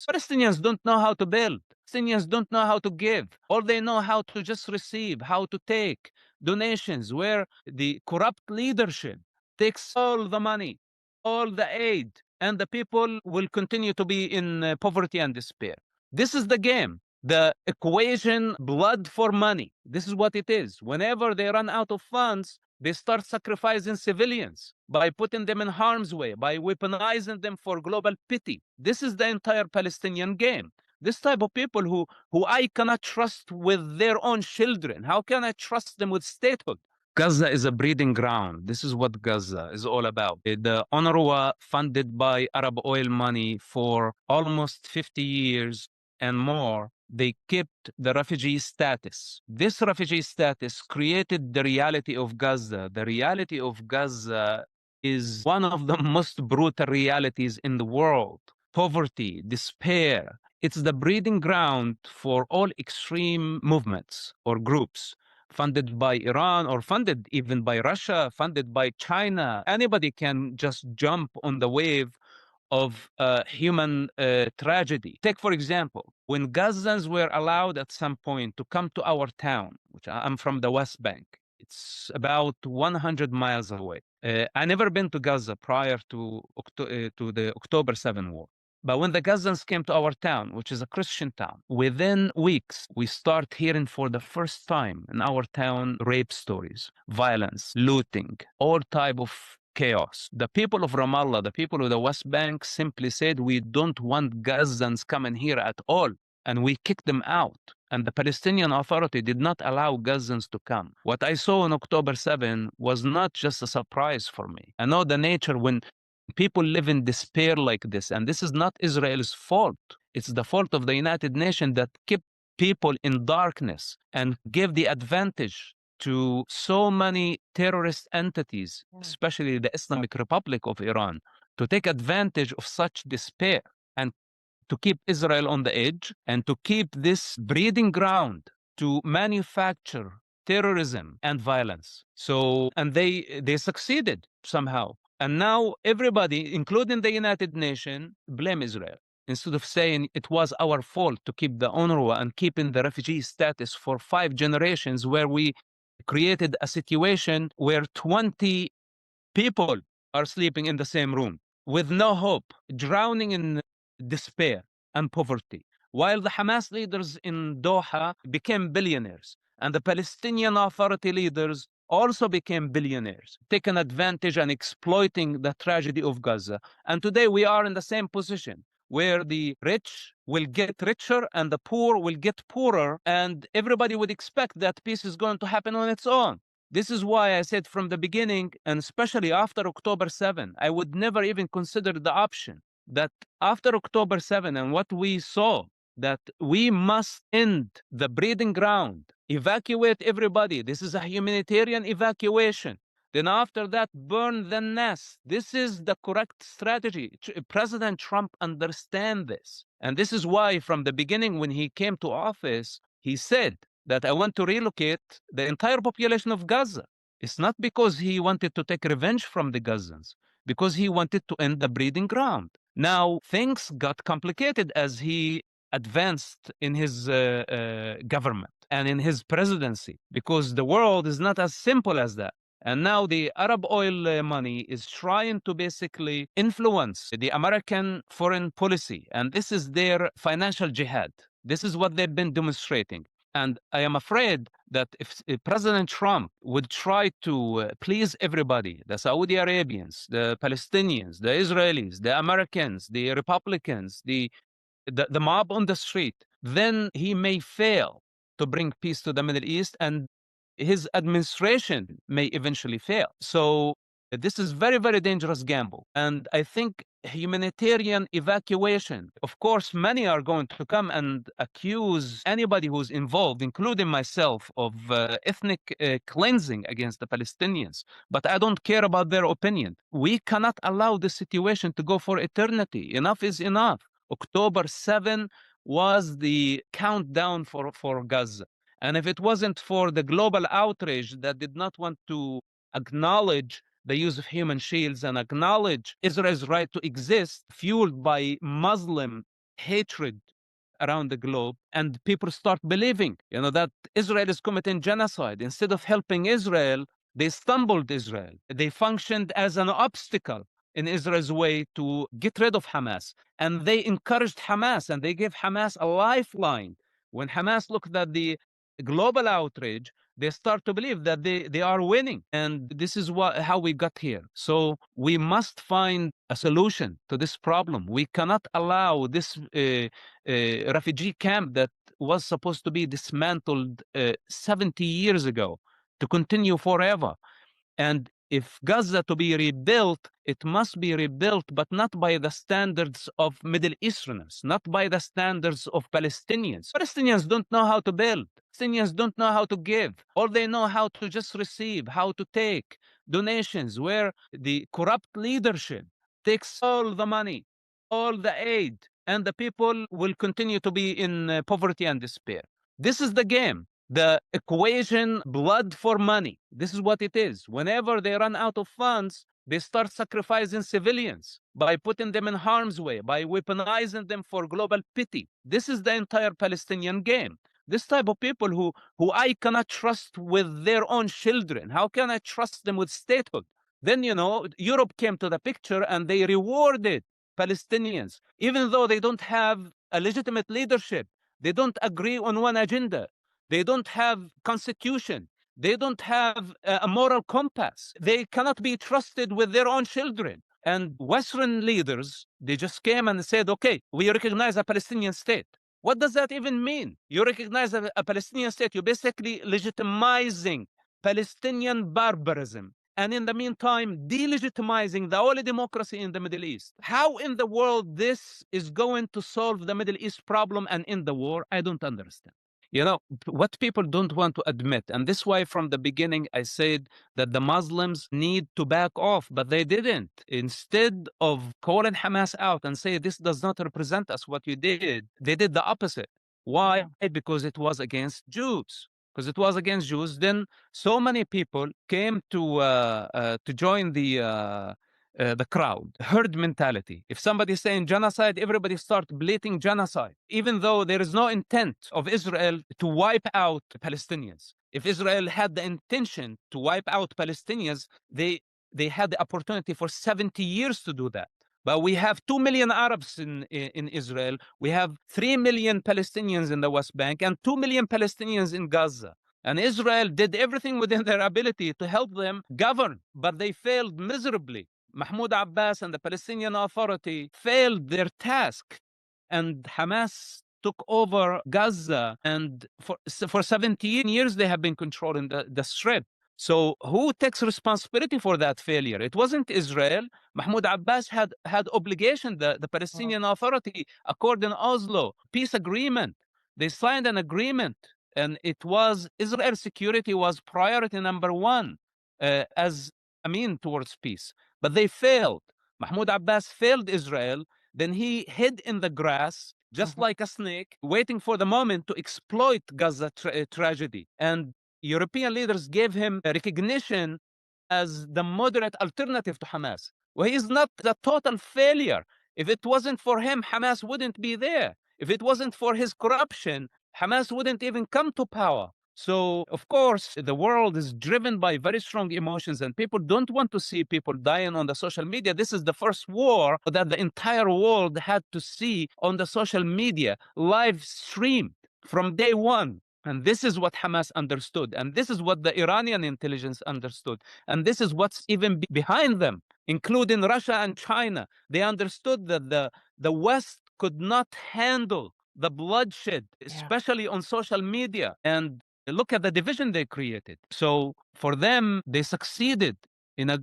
Palestinians don't know how to build. Palestinians don't know how to give. All they know how to just receive, how to take donations, where the corrupt leadership takes all the money, all the aid, and the people will continue to be in poverty and despair. This is the game. The equation, blood for money. This is what it is. Whenever they run out of funds, they start sacrificing civilians by putting them in harm's way, by weaponizing them for global pity. This is the entire Palestinian game. This type of people who I cannot trust with their own children. How can I trust them with statehood? Gaza is a breeding ground. This is what Gaza is all about. The UNRWA, funded by Arab oil money for almost 50 years and more, they kept the refugee status. This refugee status created the reality of Gaza. The reality of Gaza is one of the most brutal realities in the world. Poverty, despair. It's the breeding ground for all extreme movements or groups funded by Iran or funded even by Russia, funded by China. Anybody can just jump on the wave of human tragedy. Take, for example, when Gazans were allowed at some point to come to our town, which I'm from the West Bank, it's about 100 miles away. I never been to Gaza prior to the October 7 war. But when the Gazans came to our town, which is a Christian town, within weeks, we start hearing for the first time in our town rape stories, violence, looting, all type of chaos. The people of Ramallah, the people of the West Bank simply said, we don't want Gazans coming here at all. And we kicked them out. And the Palestinian Authority did not allow Gazans to come. What I saw on October 7 was not just a surprise for me. I know the nature when people live in despair like this, and this is not Israel's fault. It's the fault of the United Nations that kept people in darkness and gave the advantage to so many terrorist entities, especially the Islamic Republic of Iran, to take advantage of such despair and to keep Israel on the edge and to keep this breeding ground to manufacture terrorism and violence. So, and they succeeded somehow. And now everybody, including the United Nations, blame Israel instead of saying it was our fault to keep the UNRWA and keeping the refugee status for 5 generations, where we created a situation where 20 people are sleeping in the same room with no hope, drowning in despair and poverty, while the Hamas leaders in Doha became billionaires and the Palestinian Authority leaders also became billionaires, taking advantage and exploiting the tragedy of Gaza. And today we are in the same position, where the rich will get richer and the poor will get poorer, and everybody would expect that peace is going to happen on its own. This is why I said from the beginning, and especially after October 7, I would never even consider the option that after October 7 and what we saw, that we must end the breeding ground, evacuate everybody. This is a humanitarian evacuation. Then after that, burn the nest. This is the correct strategy. President Trump understands this. And this is why from the beginning, when he came to office, he said that I want to relocate the entire population of Gaza. It's not because he wanted to take revenge from the Gazans, because he wanted to end the breeding ground. Now, things got complicated as he advanced in his government and in his presidency, because the world is not as simple as that. And now the Arab oil money is trying to basically influence the American foreign policy. And this is their financial jihad. This is what they've been demonstrating. And I am afraid that if President Trump would try to please everybody, the Saudi Arabians, the Palestinians, the Israelis, the Americans, the Republicans, the mob on the street, then he may fail to bring peace to the Middle East, and his administration may eventually fail. So this is very, very dangerous gamble. And I think humanitarian evacuation, of course, many are going to come and accuse anybody who's involved, including myself, of ethnic cleansing against the Palestinians. But I don't care about their opinion. We cannot allow this situation to go for eternity. Enough is enough. October 7 was the countdown for Gaza. And if it wasn't for the global outrage that did not want to acknowledge the use of human shields and acknowledge Israel's right to exist, fueled by Muslim hatred around the globe, and people start believing, that Israel is committing genocide. Instead of helping Israel, they stumbled Israel. They functioned as an obstacle in Israel's way to get rid of Hamas. And they encouraged Hamas and they gave Hamas a lifeline. When Hamas looked at the global outrage, they start to believe that they are winning. And this is how we got here. So we must find a solution to this problem. We cannot allow this refugee camp that was supposed to be dismantled 70 years ago to continue forever. And if Gaza to be rebuilt, it must be rebuilt, but not by the standards of Middle Easterners, not by the standards of Palestinians. Palestinians don't know how to build. Palestinians don't know how to give. All they know how to just receive, how to take donations, where the corrupt leadership takes all the money, all the aid, and the people will continue to be in poverty and despair. This is the game. The equation, blood for money. This is what it is. Whenever they run out of funds, they start sacrificing civilians by putting them in harm's way, by weaponizing them for global pity. This is the entire Palestinian game. This type of people who I cannot trust with their own children. How can I trust them with statehood? Then, Europe came to the picture and they rewarded Palestinians, even though they don't have a legitimate leadership. They don't agree on one agenda. They don't have constitution. They don't have a moral compass. They cannot be trusted with their own children. And Western leaders, they just came and said, okay, we recognize a Palestinian state. What does that even mean? You recognize a Palestinian state, you're basically legitimizing Palestinian barbarism. And in the meantime, delegitimizing the only democracy in the Middle East. How in the world this is going to solve the Middle East problem and end the war? I don't understand. What people don't want to admit, and this is why from the beginning I said that the Muslims need to back off, but they didn't. Instead of calling Hamas out and say, this does not represent us, what you did, they did the opposite. Why? Because it was against Jews. Because it was against Jews, then so many people came to join the crowd, herd mentality. If somebody is saying genocide, everybody start bleating genocide, even though there is no intent of Israel to wipe out Palestinians. If Israel had the intention to wipe out Palestinians, they had the opportunity for 70 years to do that. But we have 2 million Arabs in Israel. We have 3 million Palestinians in the West Bank and 2 million Palestinians in Gaza. And Israel did everything within their ability to help them govern, but they failed miserably. Mahmoud Abbas and the Palestinian Authority failed their task, and Hamas took over Gaza, and for 17 years they have been controlling the Strip. So who takes responsibility for that failure? It wasn't Israel. Mahmoud Abbas had obligation, the Palestinian Authority, according to Oslo peace agreement. They signed an agreement, and it was Israel's security was priority number one as a mean towards peace. But they failed. Mahmoud Abbas failed Israel. Then he hid in the grass, just like a snake, waiting for the moment to exploit Gaza tragedy. And European leaders gave him recognition as the moderate alternative to Hamas. Well, he is not a total failure. If it wasn't for him, Hamas wouldn't be there. If it wasn't for his corruption, Hamas wouldn't even come to power. So, of course, the world is driven by very strong emotions, and people don't want to see people dying on the social media. This is the first war that the entire world had to see on the social media, live streamed from day one. And this is what Hamas understood. And this is what the Iranian intelligence understood. And this is what's even behind them, including Russia and China. They understood that the West could not handle the bloodshed, especially on social media. And look at the division they created. So for them, they succeeded in a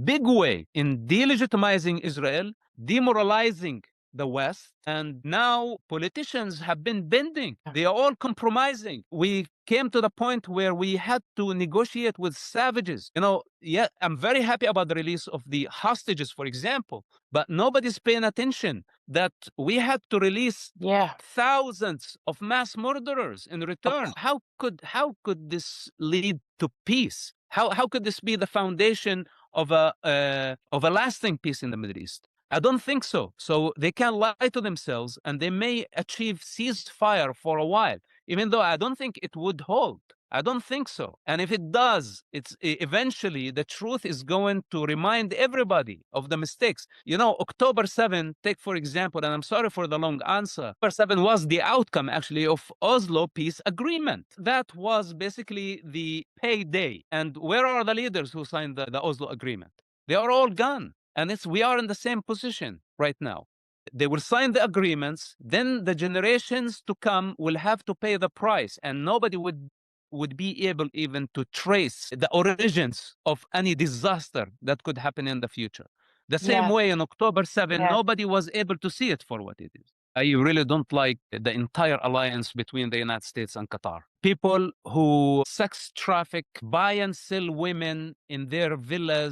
big way in delegitimizing Israel, demoralizing the West, and now politicians have been bending. They are all compromising. We came to the point where we had to negotiate with savages. Yeah, I'm very happy about the release of the hostages, for example, but nobody's paying attention that we had to release thousands of mass murderers in return. How could this lead to peace? How could this be the foundation of a lasting peace in the Middle East? I don't think so. So they can lie to themselves and they may achieve ceasefire for a while, even though I don't think it would hold. I don't think so. And if it does, it's eventually the truth is going to remind everybody of the mistakes. You know, October 7, take for example, and I'm sorry for the long answer. October 7 was the outcome actually of Oslo peace agreement. That was basically the payday. And where are the leaders who signed the Oslo agreement? They are all gone. And we are in the same position right now. They will sign the agreements, then the generations to come will have to pay the price, and nobody would be able even to trace the origins of any disaster that could happen in the future. The same way on October 7, nobody was able to see it for what it is. I really don't like the entire alliance between the United States and Qatar. People who sex traffic, buy and sell women in their villa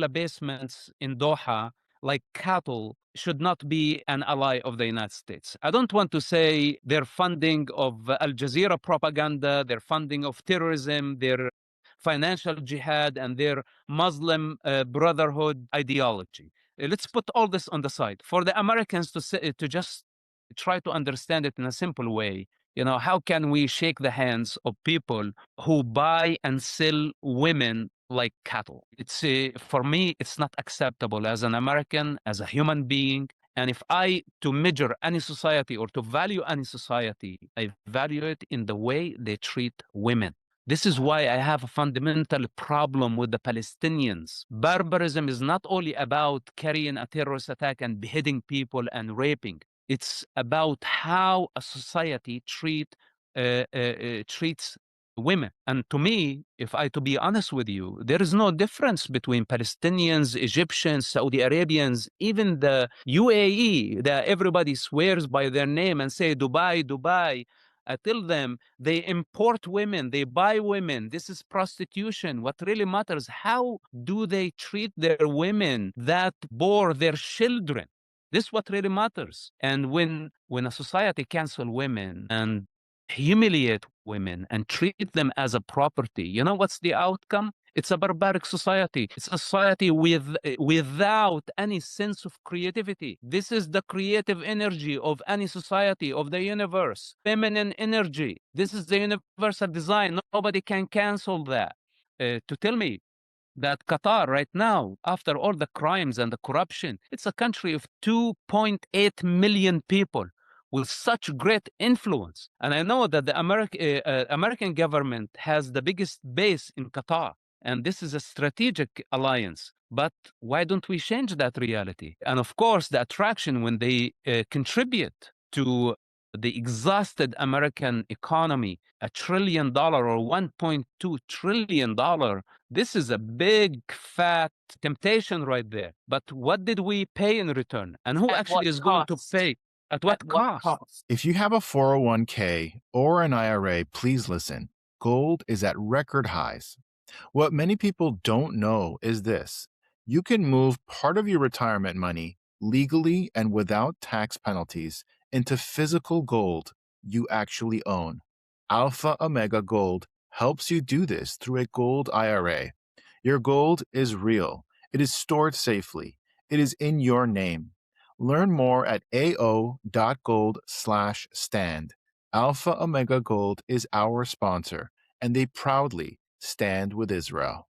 basements in Doha like cattle should not be an ally of the United States. I don't want to say their funding of Al Jazeera propaganda, their funding of terrorism, their financial jihad, and their Muslim brotherhood ideology. Let's put all this on the side. For the Americans to just try to understand it in a simple way, you know, how can we shake the hands of people who buy and sell women like cattle? It's for me, it's not acceptable as an American, as a human being. And if to measure any society or to value any society, I value it in the way they treat women. This is why I have a fundamental problem with the Palestinians. Barbarism is not only about carrying a terrorist attack and beheading people and raping. It's about how a society treats women. And to me, if to be honest with you, there is no difference between Palestinians, Egyptians, Saudi Arabians, even the UAE, that everybody swears by their name and say Dubai, Dubai. I tell them they import women, they buy women. This is prostitution. What really matters, how do they treat their women that bore their children? This is what really matters. And when a society cancel women and humiliate women and treat them as a property, you know what's the outcome? It's a barbaric society. It's a society without any sense of creativity. This is the creative energy of any society, of the universe. Feminine energy. This is the universal design. Nobody can cancel that. To tell me that Qatar right now, after all the crimes and the corruption, it's a country of 2.8 million people with such great influence. And I know that the American government has the biggest base in Qatar, and this is a strategic alliance. But why don't we change that reality? And of course, the attraction when they contribute to the exhausted American economy, $1 trillion or $1.2 trillion, this is a big, fat temptation right there. But what did we pay in return? And who actually is going to pay? At what cost? If you have a 401k or an IRA, please listen. Gold is at record highs. What many people don't know is this: you can move part of your retirement money legally and without tax penalties into physical gold you actually own. Alpha Omega Gold helps you do this through a gold IRA. Your gold is real. It is stored safely. It is in your name. Learn more at ao.gold/stand. Alpha Omega Gold is our sponsor, and they proudly stand with Israel.